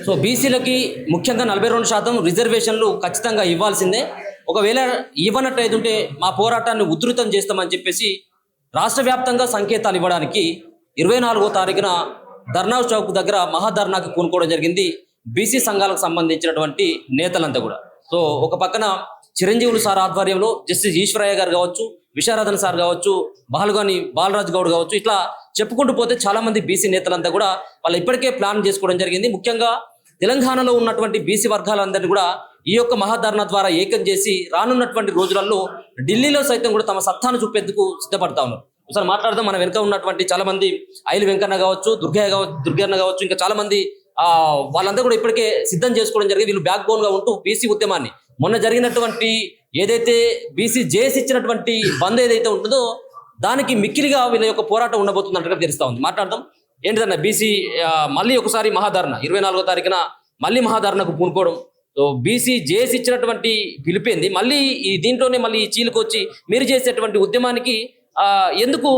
So బీసీలకి ముఖ్యంగా 42% రిజర్వేషన్లు ఖచ్చితంగా ఇవ్వాల్సిందే. ఒకవేళ ఇవ్వనట్టు ఉంటే మా పోరాటాన్ని ఉధృతం చేస్తామని చెప్పేసి రాష్ట్ర వ్యాప్తంగా సంకేతాలు ఇవ్వడానికి 24వ తారీఖున ధర్నా చౌక్ దగ్గర మహాధర్నాకి పూనుకోవడం జరిగింది బీసీ సంఘాలకు సంబంధించినటువంటి నేతలంతా కూడా. సో ఒక పక్కన చిరంజీవులు సార్ ఆధ్వర్యంలో జస్టిస్ ఈశ్వరయ్య గారు కావచ్చు, విశారదన్ సార్ కావచ్చు, బాలుగాని బాలరాజు గౌడ్ కావచ్చు, ఇట్లా చెప్పుకుంటూ పోతే చాలా మంది బీసీ నేతలంతా కూడా వాళ్ళు ఇప్పటికే ప్లాన్ చేసుకోవడం జరిగింది. ముఖ్యంగా తెలంగాణలో ఉన్నటువంటి బీసీ వర్గాలందరినీ కూడా ఈ యొక్క మహాధర్నా ద్వారా ఏకం చేసి రానున్నటువంటి రోజులలో ఢిల్లీలో సైతం కూడా తమ సత్తాను చూపేందుకు సిద్ధపడతా ఉన్నారు. ఒకసారి మాట్లాడదాం. మన వెనుక ఉన్నటువంటి చాలా మంది ఐలు వెంకన్న కావచ్చు, దుర్గన్న కావచ్చు, ఇంకా చాలా మంది వాళ్ళందరూ కూడా ఇప్పటికే సిద్ధం చేసుకోవడం జరిగింది. వీళ్ళు బ్యాక్ బోన్ గా ఉంటూ బీసీ ఉద్యమాన్ని మొన్న జరిగినటువంటి ఏదైతే బీసీ జేఏసీ ఇచ్చినటువంటి బంద్ ఏదైతే ఉంటుందో దానికి మిక్కిలిగా వీళ్ళ యొక్క పోరాటం ఉండబోతున్నట్టుగా తెలుస్తా ఉంది. మాట్లాడదాం. ఏంటిదన్న బీసీ మళ్ళీ ఒకసారి మహాధరణ 24వ తారీఖున మళ్ళీ మహాధరణకు పూనుకోవడం. సో బీసీ జేఏసీ ఇచ్చినటువంటి పిలిపేంది, మళ్ళీ ఈ దీంట్లోనే మళ్ళీ చీలకు వచ్చి మీరు చేసేటువంటి ఉద్యమానికి ఎందుకు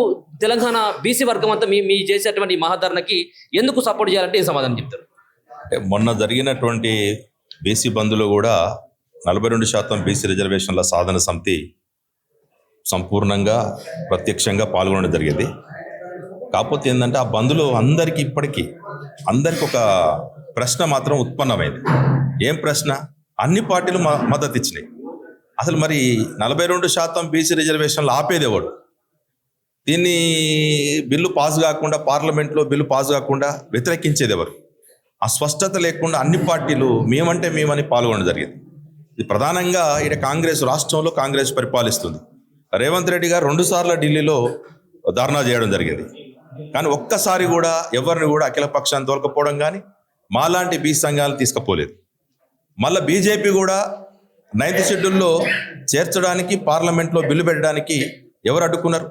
తెలంగాణ బీసీ వర్గం అంతా మీ చేసేటువంటి మహాధరణకి ఎందుకు సపోర్ట్ చేయాలంటే ఏం సమాధానం చెప్తారు? మొన్న జరిగినటువంటి బీసీ బంద్లో కూడా 42% బీసీ రిజర్వేషన్ల సాధన సమితి సంపూర్ణంగా ప్రత్యక్షంగా పాల్గొనడం జరిగింది. కాకపోతే ఏంటంటే ఆ బంద్లో అందరికీ ఒక ప్రశ్న మాత్రం ఉత్పన్నమైంది. ఏం ప్రశ్న? అన్ని పార్టీలు మద్దతు ఇచ్చినాయి. అసలు మరి 42% బీసీ రిజర్వేషన్లు ఆపేది ఎవడు? దీన్ని బిల్లు పాస్ కాకుండా, పార్లమెంట్లో బిల్లు పాస్ కాకుండా వ్యతిరేకించేది ఎవరు? ఆ స్పష్టత లేకుండా అన్ని పార్టీలు మేమంటే మేమని పాల్గొనడం జరిగింది. ఇది ప్రధానంగా ఇక్కడ కాంగ్రెస్, రాష్ట్రంలో కాంగ్రెస్ పరిపాలిస్తుంది. రేవంత్ రెడ్డి గారు 2 సార్లు ఢిల్లీలో ధర్నా చేయడం జరిగింది. కానీ ఒక్కసారి కూడా ఎవరిని కూడా అఖిల పక్షాన్ని తోలకపోవడం కానీ మాలాంటి బీసీ సంఘాలను తీసుకుపోలేదు. మళ్ళీ బీజేపీ కూడా 9th షెడ్యూల్లో చేర్చడానికి, పార్లమెంట్లో బిల్లు పెట్టడానికి ఎవరు అడ్డుకున్నారు?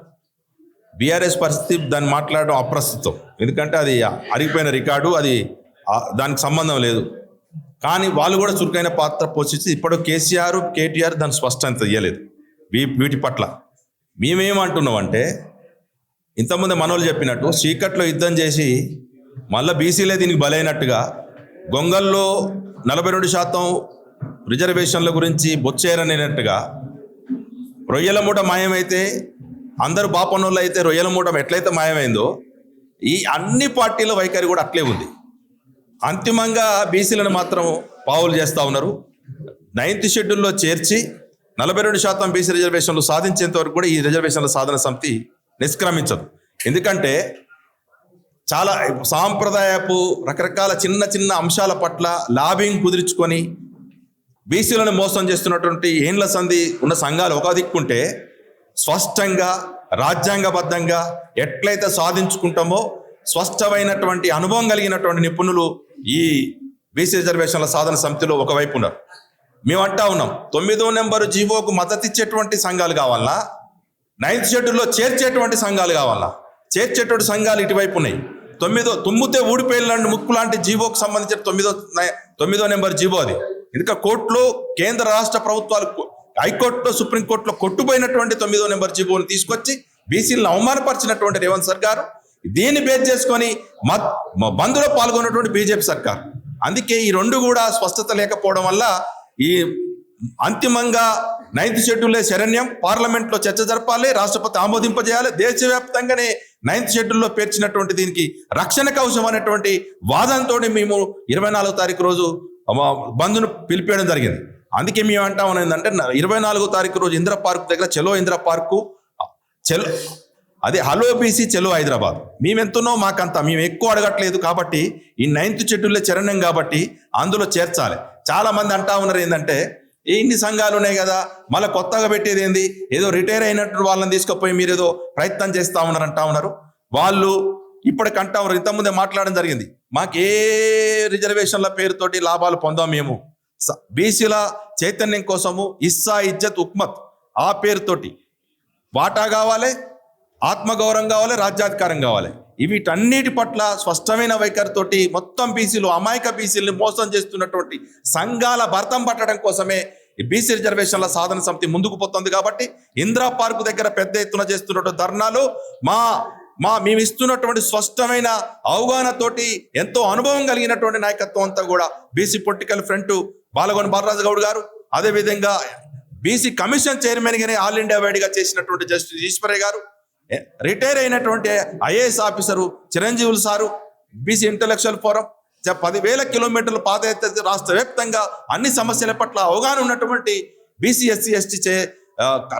బీఆర్ఎస్ పరిస్థితి దాన్ని మాట్లాడడం అప్రస్తుతం. ఎందుకంటే అది అరిగిపోయిన రికార్డు, అది దానికి సంబంధం లేదు. కానీ వాళ్ళు కూడా చురుకైన పాత్ర పోషించి ఇప్పుడు కేసీఆర్, కేటీఆర్ దాన్ని స్పష్టత ఇవ్వలేదు వీటి పట్ల. మేమేమంటున్నామంటే ఇంతకుముందు మనోళ్ళు చెప్పినట్టు చీకట్లో యుద్ధం చేసి మళ్ళీ బీసీలే దీనికి బలైనట్టుగా గొంగల్లో 42% రిజర్వేషన్ల గురించి బొచ్చేరనేటట్టుగా రొయ్యల మూట మాయమైతే అందరూ బాపన్నోళ్ళు అయితే రొయ్యల మూట ఎట్లయితే మాయమైందో ఈ అన్ని పార్టీల వైఖరి కూడా అట్లే ఉంది. అంతిమంగా బీసీలను మాత్రం పావులు చేస్తూ ఉన్నారు. 9th షెడ్యూల్లో చేర్చి 42% బీసీ రిజర్వేషన్లు సాధించేంత వరకు కూడా ఈ రిజర్వేషన్ల సాధన సమితి నిష్క్రమించదు. ఎందుకంటే చాలా సాంప్రదాయపు రకరకాల చిన్న అంశాల పట్ల లాబింగ్ కుదుర్చుకొని బీసీలను మోసం చేస్తున్నటువంటి ఏండ్ల సంధి ఉన్న సంఘాలు ఒక దిక్కుంటే, స్పష్టంగా రాజ్యాంగబద్ధంగా ఎట్లయితే సాధించుకుంటామో స్పష్టమైనటువంటి అనుభవం కలిగినటువంటి నిపుణులు ఈ బీసీ రిజర్వేషన్ల సాధన సమితిలో ఒకవైపు ఉన్నారు. మేము అంటా ఉన్నాం, 9వ నెంబరు జీవోకు మద్దతు ఇచ్చేటువంటి సంఘాలు కావాలన్నా, 9th షెడ్యూల్లో చేర్చేటువంటి సంఘాలు కావాలన్నా, చేర్చేటువంటి సంఘాలు ఇటువైపు ఉన్నాయి. తుమ్మితే ఊడిపోయిన ముక్కు లాంటి జీవోకు సంబంధించిన 9వ నెంబర్ జీవో అది. ఇంకా కోర్టులో కేంద్ర రాష్ట్ర ప్రభుత్వాలు, హైకోర్టులో, సుప్రీంకోర్టులో కొట్టుపోయినటువంటి 9వ నెంబర్ జీవోని తీసుకొచ్చి బీసీలను అవమానపరిచినటువంటి రేవంత్ సర్కారు దీన్ని బేస్ చేసుకొని బంద్లో పాల్గొన్నటువంటి బీజేపీ సర్కార్. అందుకే ఈ రెండు కూడా స్పష్టత లేకపోవడం వల్ల ఈ అంతిమంగా 9th షెడ్యూల్లే శరణ్యం, పార్లమెంట్లో చర్చ జరపాలి, రాష్ట్రపతి ఆమోదింపజేయాలి, దేశవ్యాప్తంగానే 9th షెడ్యూల్లో పేర్చినటువంటి దీనికి రక్షణ కవచం అనేటువంటి వాదనతో మేము 24వ తారీఖు రోజు బంద్ను పిలిపేయడం జరిగింది. అందుకే మేము అంటాం ఏంటంటే 24వ తారీఖు రోజు ఇందిరా పార్క్ దగ్గర చలో ఇందిరా పార్కు, చలో అదే హలో బీసీ చలో హైదరాబాద్. మేమెంతున్నో మాకంతా, మేము ఎక్కువ అడగట్లేదు కాబట్టి ఈ 9th షెడ్యూల్లో చరణ్యం కాబట్టి అందులో చేర్చాలి. చాలా మంది అంటా ఉన్నారు ఏంటంటే ఇన్ని సంఘాలు ఉన్నాయి కదా, మళ్ళీ కొత్తగా పెట్టేది ఏంది, ఏదో రిటైర్ అయినట్టు వాళ్ళని తీసుకుపోయి మీరు ఏదో ప్రయత్నం చేస్తూ ఉన్నారు అంటా ఉన్నారు. వాళ్ళు ఇప్పటికంటా ఉన్నారు, ఇంతకుముందే మాట్లాడడం జరిగింది, మాకు ఏ రిజర్వేషన్ల పేరుతోటి లాభాలు పొందాం, మేము బీసీల చైతన్యం కోసము ఇస్సా ఇజ్జత్ ఉక్మత్ ఆ పేరుతోటి వాటా కావాలి, ఆత్మగౌరవం కావాలి, రాజ్యాధికారం కావాలి. వీటన్నిటి పట్ల స్పష్టమైన వైఖరితోటి మొత్తం బీసీలు, అమాయక బీసీలని మోసం చేస్తున్నటువంటి సంఘాల భర్తం పట్టడం కోసమే ఈ బీసీ రిజర్వేషన్ల సాధన సమితి ముందుకు పోతుంది. కాబట్టి ఇందిరా పార్కు దగ్గర పెద్ద ఎత్తున చేస్తున్నటువంటి ధర్నాలు మేము ఇస్తున్నటువంటి స్పష్టమైన అవగాహనతోటి ఎంతో అనుభవం కలిగినటువంటి నాయకత్వం అంతా కూడా BC political front Balagoni Balaraju Goud గారు, అదేవిధంగా బీసీ కమిషన్ చైర్మన్ గానే ఆల్ ఇండియా వైడ్ గా చేసినటువంటి జస్టిస్ ఈశ్వరయ్య గారు, రిటైర్ అయినటువంటి IAS officer Chiranjeevulu sir, BC intellectual forum 10,000 కిలోమీటర్ల పాదయాత్ర రాష్ట్ర వ్యాప్తంగా అన్ని సమస్యల పట్ల అవగాహన ఉన్నటువంటి బీసీ ఎస్సీ ఎస్టీ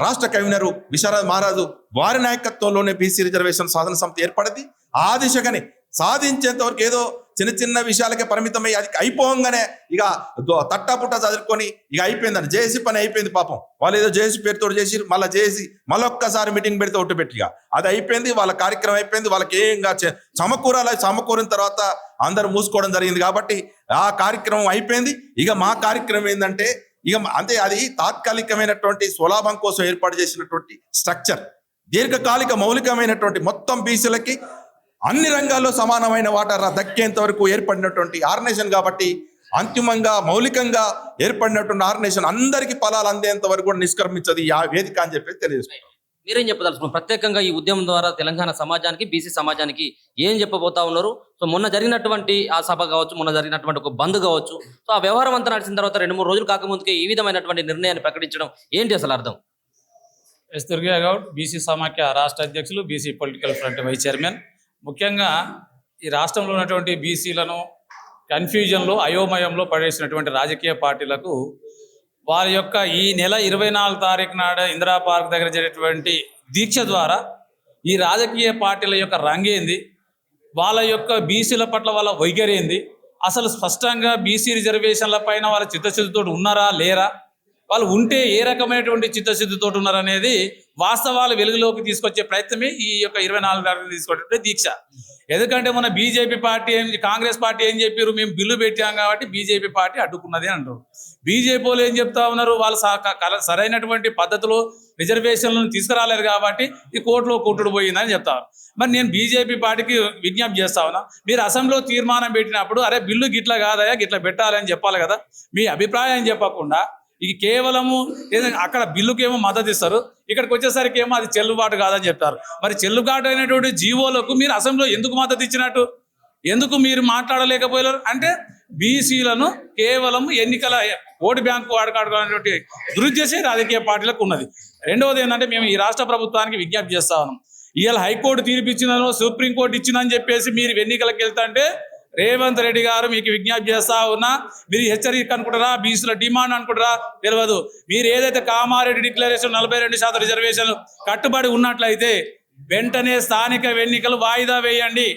రాష్ట్ర కన్వీనర్ విశారద మహారాజు వారి నాయకత్వంలోనే బీసీ రిజర్వేషన్ సాధన సమితి ఏర్పడింది. ఆ దిశగానే సాధించేంత వరకు ఏదో చిన్న చిన్న విషయాలకే పరిమితమై అది అయిపోగానే ఇక తట్టాపుట్టా చదువుకొని ఇక అయిపోయిందని జేసీ పని అయిపోయింది. పాపం వాళ్ళు ఏదో జేసీ పేరుతో చేసి మళ్ళీ చేసి మళ్ళొక్కసారి మీటింగ్ పెడితే ఒట్టు పెట్టిగా అది అయిపోయింది, వాళ్ళ కార్యక్రమం అయిపోయింది. వాళ్ళకి ఏంగా సమకూరిన తర్వాత అందరూ మూసుకోవడం జరిగింది. కాబట్టి ఆ కార్యక్రమం అయిపోయింది. ఇక మా కార్యక్రమం ఏంటంటే ఇక అంతే, అది తాత్కాలికమైనటువంటి స్వలాభం కోసం ఏర్పాటు చేసినటువంటి స్ట్రక్చర్, దీర్ఘకాలిక మౌలికమైనటువంటి మొత్తం బీసీలకి అన్ని రంగాల్లో సమానమైన వాటా దక్కేంత వరకు ఏర్పడినటువంటి ఆర్గనైజేషన్. కాబట్టి అంతిమంగా మౌలికంగా ఏర్పడినటువంటి ఆర్గనైజేషన్ అందరికీ ఫలాలు అందేంత వరకు కూడా నిష్క్రమించదు ఈ వేదిక అని చెప్పి తెలియజేస్తున్నాం. మీరేం చెప్పదలుచుకున్నారు? ప్రత్యేకంగా ఈ ఉద్యమం ద్వారా తెలంగాణ సమాజానికి, బీసీ సమాజానికి ఏం చెప్పబోతా ఉన్నారు? సో మొన్న జరిగినటువంటి ఆ సభ కావచ్చు, మొన్న జరిగినటువంటి ఒక బంద్ కావచ్చు, సో ఆ వ్యవహారం అంతా నడిచిన తర్వాత 2-3 రోజులు కాకముందుకే ఈ విధమైనటువంటి నిర్ణయాన్ని ప్రకటించడం ఏంటి అసలు అర్థం? ఎస్ దుర్గా గౌడ్, బీసీ సమాఖ్య రాష్ట్ర అధ్యక్షులు, BC political front vice chairman. ముఖ్యంగా ఈ రాష్ట్రంలో ఉన్నటువంటి బీసీలను కన్ఫ్యూజన్లో, అయోమయంలో పడేసినటువంటి రాజకీయ పార్టీలకు వారి యొక్క ఈ నెల 24 తారీఖు నాడు ఇందిరా పార్క్ దగ్గర జరిగేటువంటి దీక్ష ద్వారా ఈ రాజకీయ పార్టీల యొక్క రంగేంది, వాళ్ళ యొక్క బీసీల పట్ల వాళ్ళ వైఖరేంది, అసలు స్పష్టంగా బీసీ రిజర్వేషన్ల పైన వాళ్ళ చిత్తశుద్ధితో ఉన్నారా లేరా, వాళ్ళు ఉంటే ఏ రకమైనటువంటి చిత్తశుద్ధితో ఉన్నారనేది వాస్తవాలు వెలుగులోకి తీసుకొచ్చే ప్రయత్నమే ఈ యొక్క 24 తారీఖు తీసుకునే దీక్ష. ఎందుకంటే మన బీజేపీ పార్టీ కాంగ్రెస్ పార్టీ ఏం చెప్పారు, మేము బిల్లు పెట్టాం కాబట్టి బీజేపీ పార్టీ అడ్డుకున్నది అని అంటారు. బీజేపీ వాళ్ళు ఏం చెప్తా ఉన్నారు, వాళ్ళు సరైనటువంటి పద్ధతిలో రిజర్వేషన్లను తీసుకురాలేరు కాబట్టి ఈ కోర్టులో కొట్టుడు పోయిందని చెప్తారు. మరి నేను బీజేపీ పార్టీకి విజ్ఞప్తి చేస్తా ఉన్నా, మీరు అసెంబ్లీలో తీర్మానం పెట్టినప్పుడు అరే బిల్లు గిట్లా కాదయా గిట్లా పెట్టాలని చెప్పాలి కదా. మీ అభిప్రాయం చెప్పకుండా ఇది కేవలము అక్కడ బిల్లుకేమో మద్దతు ఇస్తారు, ఇక్కడికి వచ్చేసరికి ఏమో అది చెల్లుబాటు కాదని చెప్తారు. మరి చెల్లుబాటు అయినటువంటి జీవోలకు మీరు అసెంబ్లీలో ఎందుకు మద్దతు ఇచ్చినట్టు, ఎందుకు మీరు మాట్లాడలేకపోయారు? అంటే బీసీలను కేవలం ఎన్నికల ఓటు బ్యాంకు వాడుకోవాలనేటువంటి దురుద్దేశం రాజకీయ పార్టీలకు ఉన్నది. రెండవది ఏంటంటే మేము ఈ రాష్ట్ర ప్రభుత్వానికి విజ్ఞప్తి చేస్తా ఉన్నాం, ఇవాళ హైకోర్టు తీర్పు ఇచ్చిందనో సుప్రీంకోర్టు ఇచ్చిందని చెప్పేసి మీరు ఎన్నికలకు వెళ్తుంటే రేవంత్ రెడ్డి గారు మీకు విజ్ఞప్తి చేస్తా ఉన్నా, మీరు హెచ్చరిక అనుకుంటారా, బీసీల డిమాండ్ అనుకుంటారా తెలియదు. మీరు ఏదైతే కామారెడ్డి డిక్లరేషన్ 42% రిజర్వేషన్లు కట్టుబడి ఉన్నట్లయితే వెంటనే స్థానిక ఎన్నికలు వాయిదా వేయండి.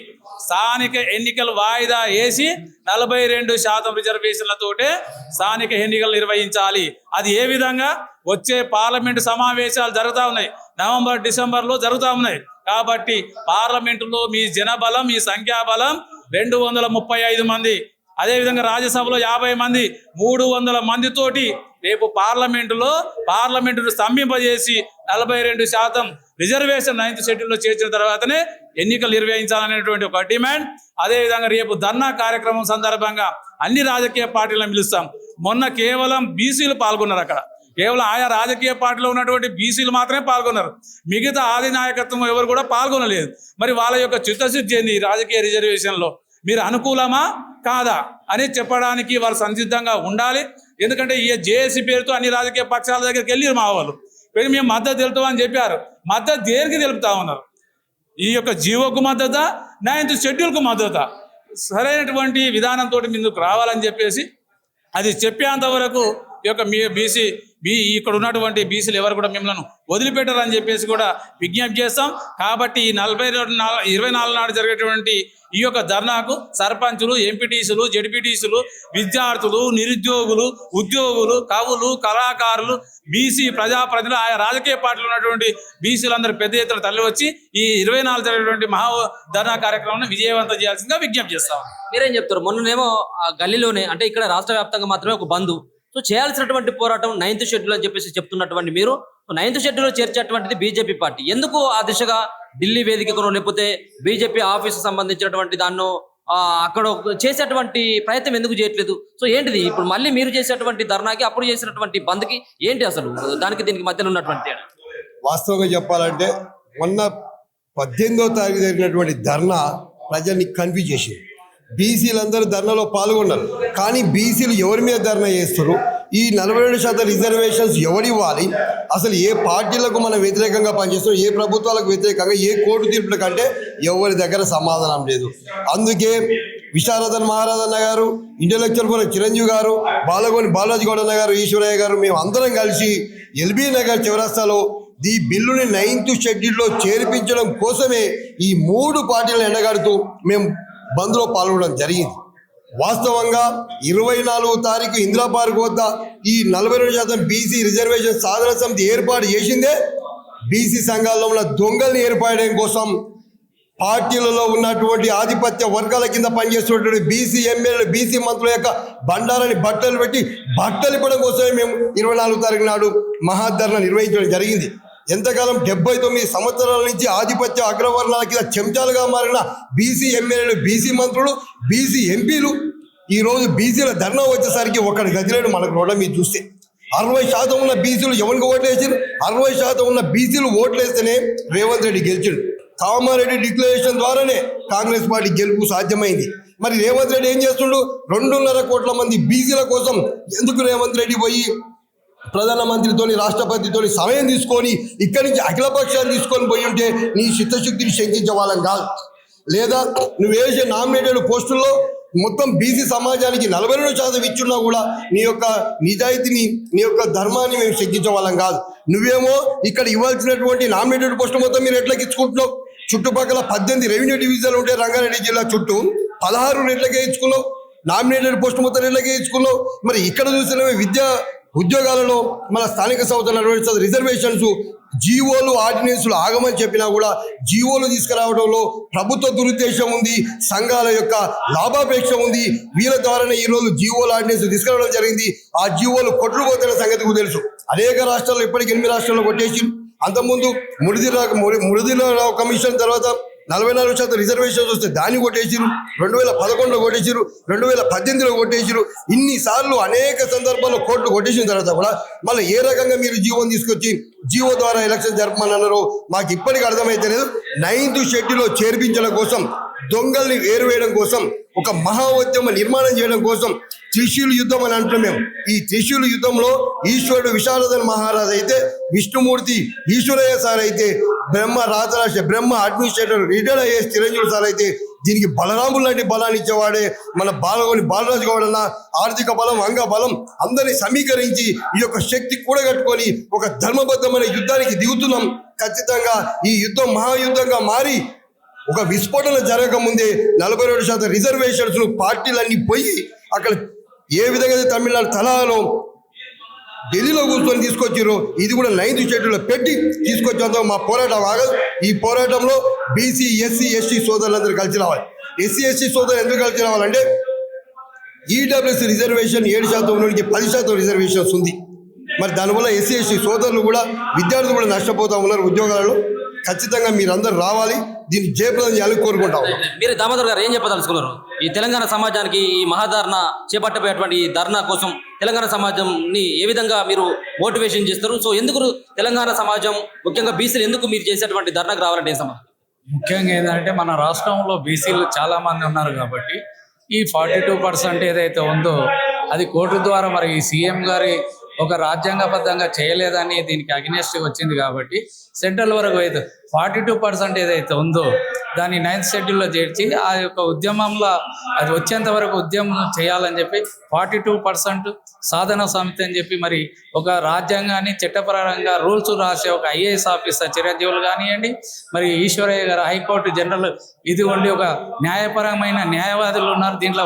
స్థానిక ఎన్నికలు వాయిదా వేసి 42% రిజర్వేషన్లతోటే స్థానిక ఎన్నికలు నిర్వహించాలి. అది ఏ విధంగా? వచ్చే పార్లమెంటు సమావేశాలు జరుగుతూ ఉన్నాయి, నవంబర్ డిసెంబర్లో జరుగుతూ ఉన్నాయి. కాబట్టి పార్లమెంటులో మీ జనబలం, మీ సంఖ్యాబలం 235 మంది, అదేవిధంగా రాజ్యసభలో 50 మంది, 300 మందితోటి రేపు పార్లమెంటును స్తంభింపజేసి 42% రిజర్వేషన్ 9th షెడ్యూల్లో చేర్చిన తర్వాతనే ఎన్నికలు నిర్వహించాలనేటువంటి ఒక డిమాండ్. అదేవిధంగా రేపు ధర్నా కార్యక్రమం సందర్భంగా అన్ని రాజకీయ పార్టీలను పిలుస్తాం. మొన్న కేవలం బీసీలు పాల్గొన్నారు, అక్కడ కేవలం ఆయా రాజకీయ పార్టీలో ఉన్నటువంటి బీసీలు మాత్రమే పాల్గొన్నారు, మిగతా ఆది నాయకత్వం ఎవరు కూడా పాల్గొనలేదు. మరి వాళ్ళ యొక్క చిత్తశుద్ధి ఏంది? రాజకీయ రిజర్వేషన్లో మీరు అనుకూలమా కాదా అని చెప్పడానికి వాళ్ళు సంసిద్ధంగా ఉండాలి. ఎందుకంటే ఈ జేఏసీ పేరుతో అన్ని రాజకీయ పక్షాల దగ్గరికి వెళ్ళారు మా వాళ్ళు, వెళ్ళి మేము మద్దతు తెలుపుతామని చెప్పారు. మద్దతు దేనికి తెలుపుతా ఉన్నారు? ఈ యొక్క జీవోకు మద్దతు, 9th షెడ్యూల్కు మద్దతు, సరైనటువంటి విధానంతో ముందుకు రావాలని చెప్పేసి అది చెప్పేంత వరకు ఈ యొక్క ఇక్కడ ఉన్నటువంటి బీసీలు ఎవరు కూడా మిమ్మల్ని వదిలిపెట్టారని చెప్పేసి కూడా విజ్ఞప్తి చేస్తాం. కాబట్టి ఈ 24 నాడు జరిగేటువంటి ఈ యొక్క ధర్నాకు సర్పంచులు, ఎంపీటీసీలు, జెడ్పీటీసీలు, విద్యార్థులు, నిరుద్యోగులు, ఉద్యోగులు, కవులు, కళాకారులు, బీసీ ప్రజాప్రతినిధులు, ఆయా రాజకీయ పార్టీలు ఉన్నటువంటి బీసీలందరూ పెద్ద ఎత్తున తరలి వచ్చి ఈ 24 జరిగేటువంటి మహా ధర్నా కార్యక్రమాన్ని విజయవంతం చేయాల్సిందిగా విజ్ఞప్తి చేస్తాం. మీరేం చెప్తారు? మొన్ననేమో ఆ గల్లీలోనే, అంటే ఇక్కడ రాష్ట్ర వ్యాప్తంగా మాత్రమే ఒక బంధు, సో చేయాల్సినటువంటి పోరాటం 9th షెడ్యూల్ అని చెప్పేసి చెప్తున్నటువంటి మీరు 9th షెడ్యూల్లో చేర్చేటువంటిది బీజేపీ పార్టీ, ఎందుకు ఆ దిశగా ఢిల్లీ వేదికను లేకపోతే బీజేపీ ఆఫీసు సంబంధించినటువంటి దాన్ని అక్కడ చేసేటువంటి ప్రయత్నం ఎందుకు చేయట్లేదు? సో ఏంటిది ఇప్పుడు మళ్ళీ మీరు చేసేటువంటి ధర్నాకి అప్పుడు చేసినటువంటి బంద్కి ఏంటి అసలు దానికి దీనికి మధ్యలో ఉన్నటువంటి? వాస్తవంగా చెప్పాలంటే మొన్న 18వ తారీఖు జరిగినటువంటి ధర్నా ప్రజల్ని కన్ఫ్యూజ్ చేసింది. బీసీలందరూ ధర్నాలో పాల్గొన్నారు, కానీ బీసీలు ఎవరి మీద ధర్నా చేస్తారు, ఈ 42% రిజర్వేషన్స్ ఎవరివ్వాలి, అసలు ఏ పార్టీలకు మనం వ్యతిరేకంగా పనిచేస్తాం, ఏ ప్రభుత్వాలకు వ్యతిరేకంగా, ఏ కోర్టు తీర్పుల కంటే ఎవరి దగ్గర సమాధానం లేదు. అందుకే విశారదన్ మహారాజన్న గారు, ఇంటలెక్చువల్ ఫోరం చిరంజీవి గారు, బాలగోని బాలాజీ గౌడన్న గారు, ఈశ్వరయ్య గారు, మేము అందరం కలిసి ఎల్బీ నగర్ చౌరస్తాలో ఈ బిల్లుని 9th షెడ్యూల్లో చేర్పించడం కోసమే ఈ 3 పార్టీలను ఎండగడుతూ మేము బంద్లో పాల్గొనడం జరిగింది. వాస్తవంగా 24వ తారీఖు ఇందిరా పార్క్ వద్ద ఈ 42% బీసీ రిజర్వేషన్ సాధన సమితి ఏర్పాటు చేసిందే బీసీ సంఘాల్లో ఉన్న దొంగల్ని ఏర్పడడం కోసం, పార్టీలలో ఉన్నటువంటి ఆధిపత్య వర్గాల కింద పనిచేస్తున్నటువంటి బీసీ ఎమ్మెల్యేలు, బీసీ మంత్రుల యొక్క బండారాన్ని బట్టలు పెట్టి బట్టలు ఇవ్వడం కోసమే మేము 24వ తారీఖు నాడు మహాధర్నా నిర్వహించడం జరిగింది. ఎంతకాలం 79 సంవత్సరాల నుంచి ఆధిపత్య అగ్రవర్ణాల కింద చెంచాలుగా మారిన బీసీ ఎమ్మెల్యేలు, బీసీ మంత్రులు, బీసీ ఎంపీలు ఈరోజు బీసీల ధర్నా వచ్చేసరికి ఒకటి గదిలేడు మనకు రోడ్ల మీద చూస్తే. 60% ఉన్న బీసీలు ఎవరికి ఓట్లేసారు? 60% ఉన్న బీసీలు ఓట్లేస్తేనే రేవంత్ రెడ్డి గెలిచాడు. కామారెడ్డి డిక్లరేషన్ ద్వారానే కాంగ్రెస్ పార్టీ గెలుపు సాధ్యమైంది. మరి రేవంత్ రెడ్డి ఏం చేస్తుండు? 2.5 కోట్ల మంది బీసీల కోసం ఎందుకు రేవంత్ రెడ్డి పోయి ప్రధానమంత్రితోని, రాష్ట్రపతితోని సమయం తీసుకొని ఇక్కడి నుంచి అఖిలపక్షాన్ని తీసుకొని పోయి ఉంటే నీ చిత్తశుద్ధిని శంకించే వాళ్ళం కాదు. లేదా నువ్వు వేసే నామినేటెడ్ పోస్టుల్లో మొత్తం బీసీ సమాజానికి 42% ఇచ్చున్నా కూడా నీ యొక్క నిజాయితీని, నీ యొక్క ధర్మాన్ని మేము శంకించే వాళ్ళం కాదు. నువ్వేమో ఇక్కడ ఇవ్వాల్సినటువంటి నామినేటెడ్ పోస్టు మొత్తం మీరు ఎట్లకి ఇచ్చుకుంటున్నావు? చుట్టుపక్కల 18 రెవెన్యూ డివిజన్లు ఉంటే రంగారెడ్డి జిల్లా చుట్టూ 16 రెట్లకే ఇచ్చుకున్నావు. నామినేటెడ్ పోస్టు మొత్తం రెట్లకే ఇచ్చుకున్నావు. మరి ఇక్కడ చూసినవి విద్యా ఉద్యోగాలలో మన స్థానిక సంస్థల 40% రిజర్వేషన్స్, జీవోలు, ఆర్డినెన్స్లు ఆగమని చెప్పినా కూడా జీవోలు తీసుకురావడంలో ప్రభుత్వ దురుద్దేశం ఉంది, సంఘాల యొక్క లాభాపేక్ష ఉంది. వీళ్ళ ద్వారానే ఈరోజు జీవోలు, ఆర్డినెన్స్ తీసుకురావడం జరిగింది. ఆ జీవోలు కొట్లు పోతున్న సంగతి తెలుసు. అనేక రాష్ట్రాల్లో ఇప్పటికి 8 రాష్ట్రాల్లో కొట్టేసి, అంతకుముందు ముడిదిరావు కమిషన్ తర్వాత 44% రిజర్వేషన్స్ వస్తే దాన్ని కొట్టేసిరు, 2011లో కొట్టేసిరు, 2018లో కొట్టేసిరు. ఇన్నిసార్లు అనేక సందర్భాల్లో కోర్టులు కొట్టేసిన తర్వాత కూడా మళ్ళీ ఏ రకంగా మీరు జీవోని తీసుకొచ్చి జీవో ద్వారా ఎలక్షన్ జరపమని అన్నారో మాకు ఇప్పటికీ అర్థమైతే లేదు. 9th షెడ్యూల్లో చేర్పించడం కోసం, దొంగల్ని ఏరువేయడం కోసం, ఒక మహా ఉద్యమ నిర్మాణం చేయడం కోసం త్రిశూల యుద్ధం అని అంటున్నాం మేము. ఈ త్రిశూల యుద్ధంలో ఈశ్వరుడు విశారదన్ మహారాజ్ అయితే, విష్ణుమూర్తి ఈశ్వరయ్య సార్ అయితే, బ్రహ్మ అడ్మినిస్ట్రేటర్ రిటైర్డ్ అయ్యే చిరంజీవి సార్ అయితే, దీనికి బలరాములు లాంటి బలాన్ని ఇచ్చేవాడే మన బాలరాజు గౌడన్న. ఆర్థిక బలం, అంగ బలం అందరినీ సమీకరించి ఈ యొక్క శక్తి కూడగట్టుకొని ఒక ధర్మబద్ధమైన యుద్ధానికి దిగుతున్నాం. ఖచ్చితంగా ఈ యుద్ధం మహాయుద్ధంగా మారి ఒక విస్ఫోటన జరగకముందే 42% రిజర్వేషన్స్ పార్టీలన్నీ పోయి అక్కడ ఏ విధంగా తమిళనాడు తలాలో ఢిల్లీలో కూర్చొని తీసుకొచ్చారో ఇది కూడా 9th షెడ్యూల్లో పెట్టి తీసుకొచ్చేందుకు మా పోరాటం ఆగదు. ఈ పోరాటంలో బీసీ, ఎస్సీ, ఎస్టీ సోదరులందరూ కలిసి రావాలి. ఎస్సీ, ఎస్టీ సోదరులు ఎందుకు కలిసి రావాలంటే ఈడబ్ల్యూఎస్ రిజర్వేషన్ 7% నుండి 10% రిజర్వేషన్స్ ఉంది. మరి దానివల్ల ఎస్సీ, ఎస్టీ సోదరులు కూడా, విద్యార్థులు కూడా నష్టపోతూ ఉన్నారు ఉద్యోగాలలో. ఖచ్చితంగా మీరందరూ రావాలి, దీన్ని జయప్రదం చేయాలని కోరుకుంటాం. మీరు దామోదర్ గారు ఏం చెప్పదలుచుకున్నారు? ఈ తెలంగాణ సమాజానికి ఈ మహాధర్నా చేపట్టబోయేటువంటి ఈ ధర్నా కోసం తెలంగాణ సమాజంని ఏ విధంగా మీరు మోటివేషన్ చేస్తారు? సో ఎందుకు తెలంగాణ సమాజం, ముఖ్యంగా బీసీలు ఎందుకు మీరు చేసేటువంటి ధర్నాకు రావాలంటే ఏం సమాధానం? ముఖ్యంగా ఏంటంటే మన రాష్ట్రంలో బీసీలు చాలా మంది ఉన్నారు కాబట్టి ఈ 42% ఏదైతే ఉందో అది కోర్టు ద్వారా మరి ఈ సీఎం గారి ఒక రాజ్యాంగబద్ధంగా చేయలేదని దీనికి అగ్నెస్ట్ వచ్చింది కాబట్టి సెంట్రల్ వరకు అయితే 42% ఏదైతే ఉందో దాన్ని 9th షెడ్యూల్లో చేర్చి ఆ యొక్క ఉద్యమంలో అది వచ్చేంత వరకు ఉద్యమం చేయాలని చెప్పి 42% సాధన సమితి అని చెప్పి మరి ఒక రాజ్యాంగాన్ని చట్టపరంగా రూల్స్ రాసే ఒక ఐఏఎస్ ఆఫీసర్ చిరంజీవులు కానివ్వండి, మరి ఈశ్వరయ్య గారు హైకోర్టు జనరల్ ఇది ఉండి ఒక న్యాయపరమైన న్యాయవాదులు ఉన్నారు. దీంట్లో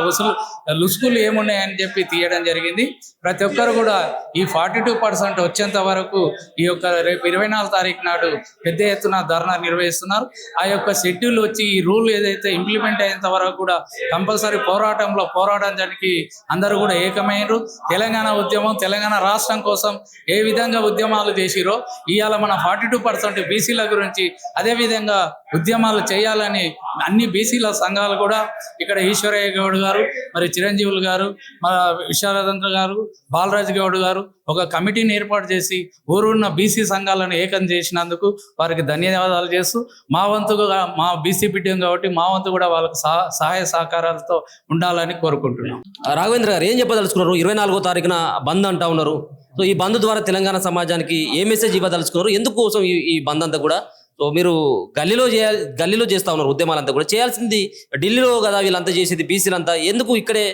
లుసుకులు ఏమున్నాయని చెప్పి తీయడం జరిగింది. ప్రతి ఒక్కరు కూడా ఈ 42% వచ్చేంత వరకు ఈ యొక్క రేపు 24 తారీఖు నాడు పెద్ద ఎత్తున ధర్నా నిర్వహిస్తున్నారు. ఆ యొక్క షెడ్యూల్ వచ్చి ఈ రూల్ ఏదైతే ఇంప్లిమెంట్ అయ్యేంత వరకు కూడా కంపల్సరీ పోరాటానికి అందరూ కూడా ఏకమైనరు. తెలంగాణ ఉద్యమం, తెలంగాణ రాష్ట్రం కోసం ఏ విధంగా ఉద్యమాలు చేసిరో ఇవాళ మన 42% బీసీల గురించి అదేవిధంగా ఉద్యమాలు చేయాలని అన్ని బీసీల సంఘాలు కూడా ఇక్కడ ఈశ్వరయ్య గౌడ్ గారు, మరి చిరంజీవులు గారు, మన విశారదంత్ర గారు, బాలరాజు గౌడ్ గారు ఒక కమిటీని ఏర్పాటు చేసి ఊరున్న బీసీ సంఘాలను ఏకం చేసినందుకు వారికి ధన్యవాదాలు చేస్తూ మా వంతుగా మా బీసీ బిడ్డం కాబట్టి మా వంతు కూడా వాళ్ళకు సహాయ సహకారాలతో ఉండాలని కోరుకుంటున్నాం. రాఘవేంద్ర గారు ఏం చెప్పదలుచుకున్నారు? 24వ తారీఖున బంద్ అంటా ఉన్నారు. సో ఈ బంద్ ద్వారా తెలంగాణ సమాజానికి ఏ మెసేజ్ ఇవ్వదలుచుకున్నారు? ఎందుకోసం ఈ బంద్ అంతా కూడా? సో మీరు గల్లీలో చేస్తా ఉన్నారు ఉద్యమాలంతా కూడా, చేయాల్సింది ఢిల్లీలో కదా వీళ్ళంతా చేసేది, బీసీలంతా ఎందుకు ఇక్కడే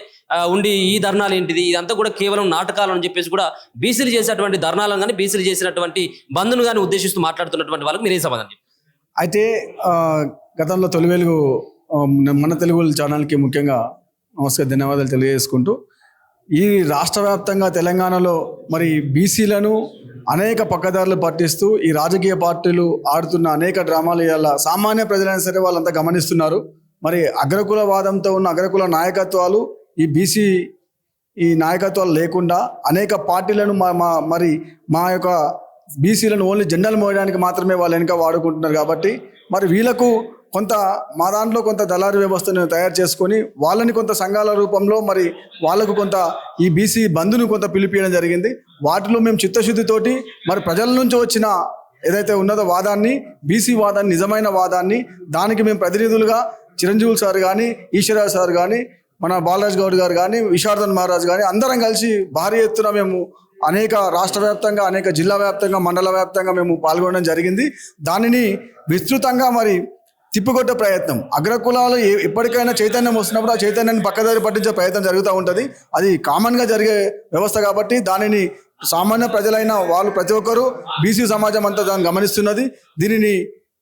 ఉండి ఈ ధర్నాలు ఏంటిది, ఇదంతా కూడా కేవలం నాటకాలు అని చెప్పేసి కూడా బీసీలు చేసేటువంటి ధర్నాలను కానీ బీసీలు చేసినటువంటి బంద్ను కానీ ఉద్దేశిస్తూ మాట్లాడుతున్నటువంటి వాళ్ళకి మీరే సమాధానం చెప్పండి. అయితే గతంలో తొలి వెలుగు మన తెలుగు ఛానల్కి ముఖ్యంగా నమస్కారం, ధన్యవాదాలు తెలియజేసుకుంటూ, ఈ రాష్ట్ర వ్యాప్తంగా తెలంగాణలో మరి బీసీలను అనేక పక్కదారులు పట్టిస్తూ ఈ రాజకీయ పార్టీలు ఆడుతున్న అనేక డ్రామాలు ఇవాళ సామాన్య ప్రజలైనా సరే వాళ్ళంతా గమనిస్తున్నారు. మరి అగ్రకుల వాదంతో ఉన్న అగ్రకుల నాయకత్వాలు ఈ బీసీ ఈ నాయకత్వాలు లేకుండా అనేక పార్టీలను మరి మా యొక్క బీసీలను ఓన్లీ జెండాలు మోయడానికి మాత్రమే వాళ్ళు వెనుక వాడుకుంటున్నారు. కాబట్టి మరి వీళ్ళకు కొంత మా దాంట్లో కొంత దళారీ వ్యవస్థను తయారు చేసుకొని వాళ్ళని కొంత సంఘాల రూపంలో మరి వాళ్ళకు కొంత ఈ బీసీ బంధును కొంత పిలిపియడం జరిగింది. వాటిలో మేము చిత్తశుద్ధితోటి మరి ప్రజల నుంచి వచ్చిన ఏదైతే ఉన్నదో వాదాన్ని, బీసీ వాదాన్ని, నిజమైన వాదాన్ని, దానికి మేము ప్రతినిధులుగా చిరంజీవులు సార్ కానీ, ఈశ్వరరావు సార్ కానీ, మన బాలరాజ్ గౌడ్ గారు కానీ, విశారదన్ మహారాజ్ కానీ అందరం కలిసి భారీ ఎత్తున మేము అనేక రాష్ట్ర వ్యాప్తంగా, అనేక జిల్లా వ్యాప్తంగా, మండల వ్యాప్తంగా మేము పాల్గొనడం జరిగింది. దానిని విస్తృతంగా మరి తిప్పికొట్టే ప్రయత్నం, అగ్రకులాలు ఎప్పటికైనా చైతన్యం వస్తున్నప్పుడు ఆ చైతన్యాన్ని పక్కదారి పట్టించే ప్రయత్నం జరుగుతూ ఉంటుంది. అది కామన్గా జరిగే వ్యవస్థ కాబట్టి దానిని సామాన్య ప్రజలైన వాళ్ళు ప్రతి ఒక్కరూ బీసీ సమాజం అంతా దాన్ని గమనిస్తున్నది.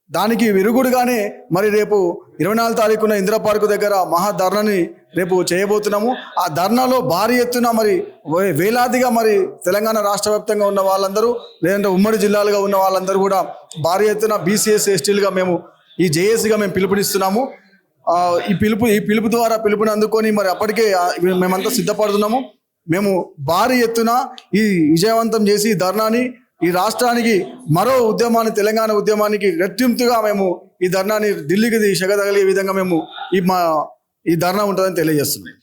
దానికి విరుగుడుగానే మరి రేపు 24 తారీఖున ఇందిరా పార్కు దగ్గర మహాధర్నాని రేపు చేయబోతున్నాము. ఆ ధర్నాలో భారీ ఎత్తున మరి వేలాదిగా మరి తెలంగాణ రాష్ట్ర వ్యాప్తంగా ఉన్న వాళ్ళందరూ, లేదంటే ఉమ్మడి జిల్లాలుగా ఉన్న వాళ్ళందరూ కూడా భారీ ఎత్తున బీసీఎస్ ఎస్టీలుగా మేము ఈ జేఏసీగా మేము పిలుపునిస్తున్నాము. ఈ పిలుపు ద్వారా పిలుపుని అందుకొని మరి అప్పటికే మేమంతా సిద్ధపడుతున్నాము. మేము భారీ ఎత్తున ఈ విజయవంతం చేసి ఈ ధర్నాని, ఈ రాష్ట్రానికి మరో ఉద్యమాన్ని, తెలంగాణ ఉద్యమానికి రెట్టింపుగా మేము ఈ ధర్నాని ఢిల్లీకి షగ తగిలే విధంగా మేము ఈ ధర్నా ఉంటుందని తెలియజేస్తున్నాం.